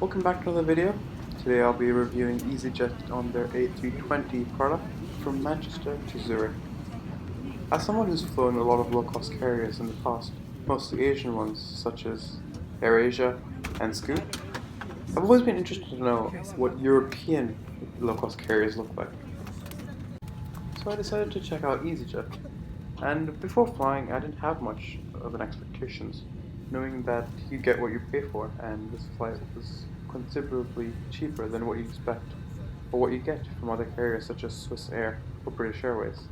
Welcome back to another video. Today I'll be reviewing easyJet on their A320 product from Manchester to Zurich. As someone who's flown a lot of low-cost carriers in the past, mostly Asian ones such as AirAsia and Scoot, I've always been interested to know what European low-cost carriers look like. So I decided to check out easyJet. And before flying, I didn't have much of an expectations, knowing that you get what you pay for, and this flight was considerably cheaper than what you expect, or what you get from other carriers such as Swiss Air or British Airways.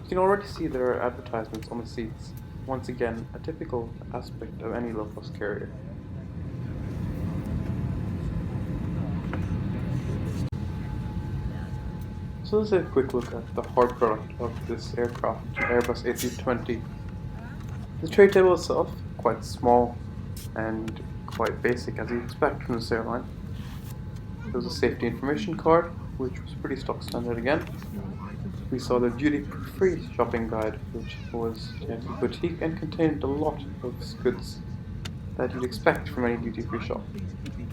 You can already see there are advertisements on the seats, once again a typical aspect of any low-cost carrier. So let's take a quick look at the hard product of this aircraft, Airbus A320. The tray table itself, quite small and quite basic as you'd expect from this airline. There was a safety information card, which was pretty stock standard again. We saw the duty-free shopping guide, which was boutique and contained a lot of goods that you'd expect from any duty-free shop.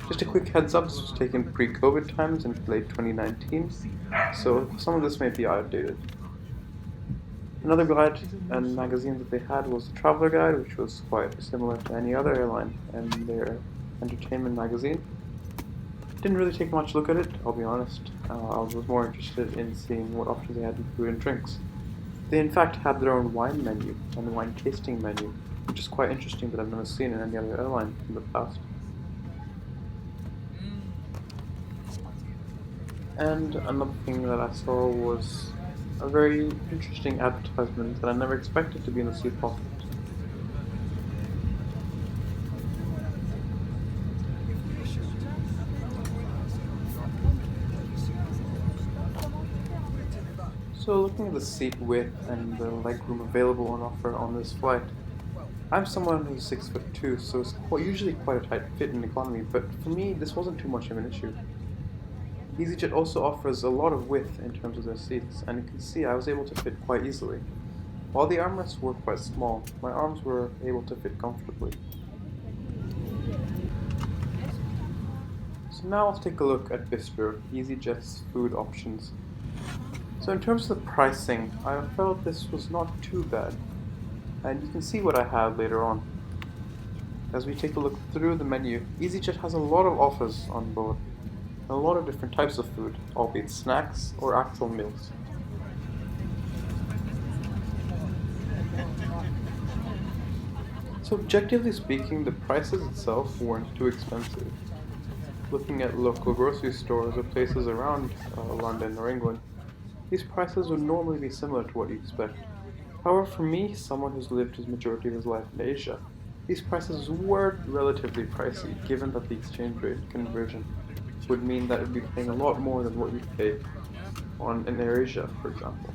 Just a quick heads up, this was taken pre-COVID times in late 2019, so some of this may be outdated. Another guide and magazine that they had was the Traveler Guide, which was quite similar to any other airline and their entertainment magazine. Didn't really take much look at it, I'll be honest. I was more interested in seeing what options they had in food and drinks. They in fact had their own wine menu and wine tasting menu, which is quite interesting that I've never seen in any other airline in the past. And another thing that I saw was a very interesting advertisement that I never expected to be in the seat pocket. So looking at the seat width and the legroom available on offer on this flight, I'm someone who's 6'2", so it's usually quite a tight fit in economy, but for me this wasn't too much of an issue. easyJet also offers a lot of width in terms of their seats, and you can see I was able to fit quite easily. While the armrests were quite small, my arms were able to fit comfortably. So now let's take a look at Bistro, easyJet's food options. So in terms of the pricing, I felt this was not too bad, and you can see what I have later on. As we take a look through the menu, easyJet has a lot of offers on board, and a lot of different types of food, albeit snacks or actual meals. So objectively speaking, the prices itself weren't too expensive. Looking at local grocery stores or places around London or England, these prices would normally be similar to what you expect. However, for me, someone who's lived his majority of his life in Asia, these prices were relatively pricey, given that the exchange rate conversion would mean that it would be paying a lot more than what you'd pay in AirAsia, for example.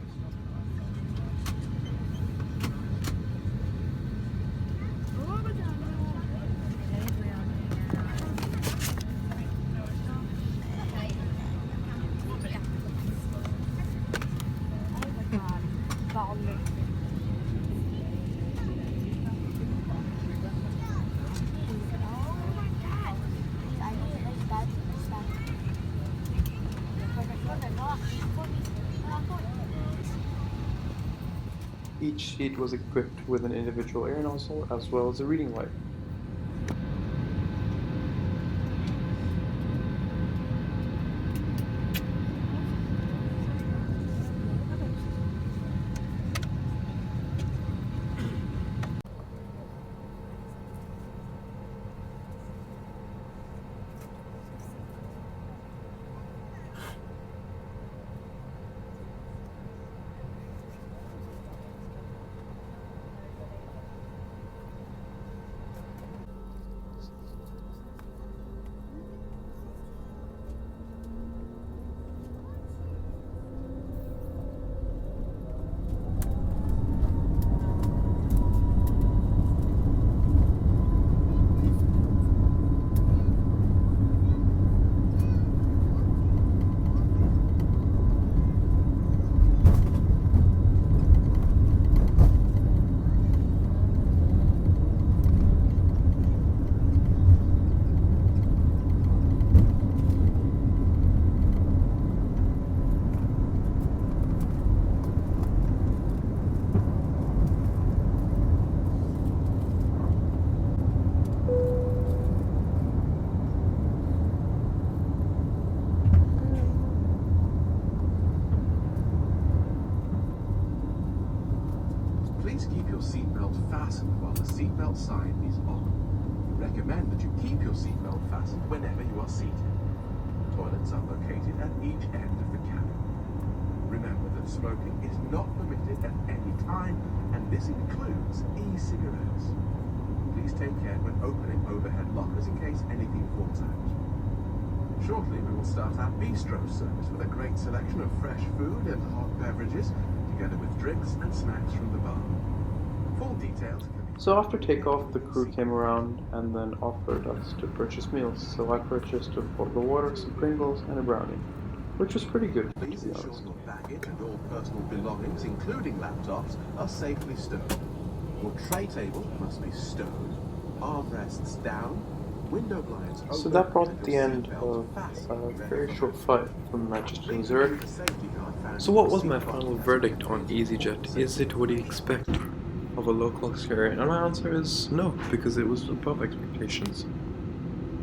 Each seat was equipped with an individual air nozzle as well as a reading light. Please keep your seatbelt fastened while the seatbelt sign is on. We recommend that you keep your seatbelt fastened whenever you are seated. Toilets are located at each end of the cabin. Remember that smoking is not permitted at any time, and this includes e-cigarettes. Please take care when opening overhead lockers in case anything falls out. Shortly we will start our bistro service with a great selection of fresh food and hot beverages, together with drinks and snacks from the bar. Full details can be... So after takeoff, the crew came around and then offered us to purchase meals. So I purchased a bottle of water, some Pringles, and a brownie, which was pretty good, to Please be ensure honest. your baggage and all personal belongings, including laptops, are safely stowed. Your tray table must be stowed, armrests down, window blinds open. So that brought and the your end seatbelt of fastened. a very short flight from Manchester to Please Zurich. remove the safety guard found So in what your was my seat final pocket. verdict on easyJet? Is it what you expect of a local carrier? And my answer is no, because it was above expectations.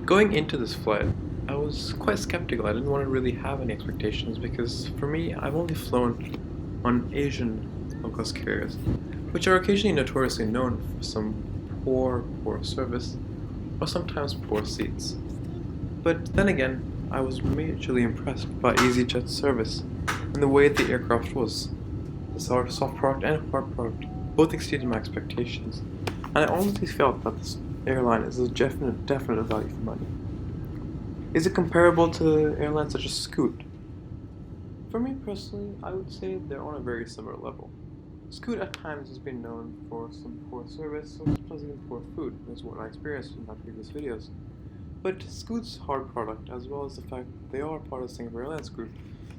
Going into this flight, I was quite skeptical. I didn't want to really have any expectations because for me, I've only flown on Asian low-cost carriers, which are occasionally notoriously known for some poor service or sometimes poor seats. But then again, I was majorly impressed by easyJet's service and the way the aircraft was. The soft product and hard product both exceeded my expectations, and I honestly felt that this airline is a definite value for money. Is it comparable to airlines such as Scoot? For me personally, I would say they're on a very similar level. Scoot at times has been known for some poor service or sometimes even poor food, is what I experienced in my previous videos. But Scoot's hard product, as well as the fact that they are part of the Singapore Airlines group,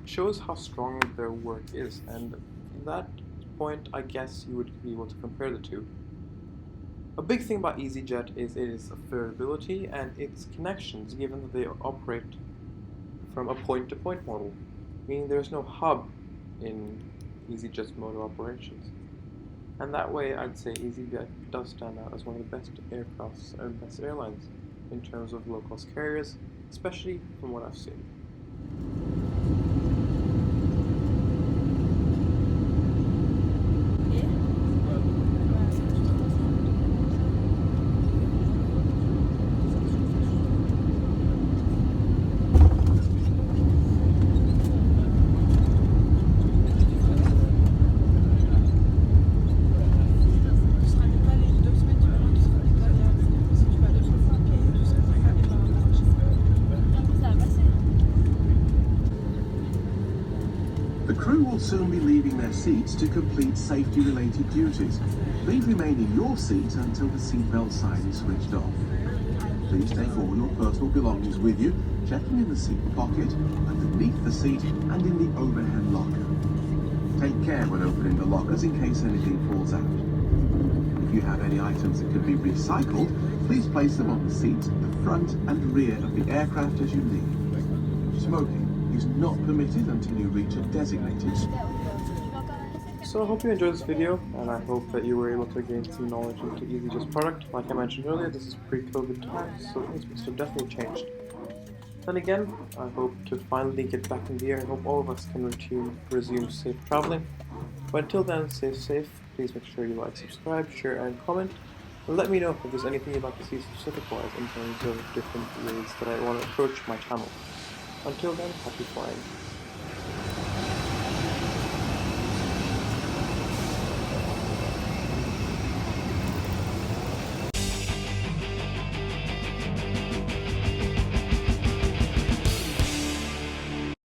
shows how strong their work is, and from that point, I guess you would be able to compare the two. A big thing about easyJet is its affordability and its connections, given that they operate from a point-to-point model, meaning there's no hub in easyJet's mode of operations. And that way, I'd say easyJet does stand out as one of the best aircrafts and best airlines in terms of low-cost carriers, especially from what I've seen. The crew will soon be leaving their seats to complete safety-related duties. Please remain in your seat until the seatbelt sign is switched off. Please take all your personal belongings with you, checking in the seat pocket, underneath the seat, and in the overhead locker. Take care when opening the lockers in case anything falls out. If you have any items that can be recycled, please place them on the seat, the front and rear of the aircraft as you leave. Smoking is not permitted until you reach a designated spot. So I hope you enjoyed this video, and I hope that you were able to gain some knowledge into easyJet's product. Like I mentioned earlier, this is pre-COVID times, so things must have definitely changed. Then again, I hope to finally get back in the air and hope all of us can resume safe traveling. But until then, stay safe. Please make sure you like, subscribe, share, and comment. And let me know if there's anything you'd like to see specific-wise in terms of different ways that I want to approach my channel. Until then, happy flying.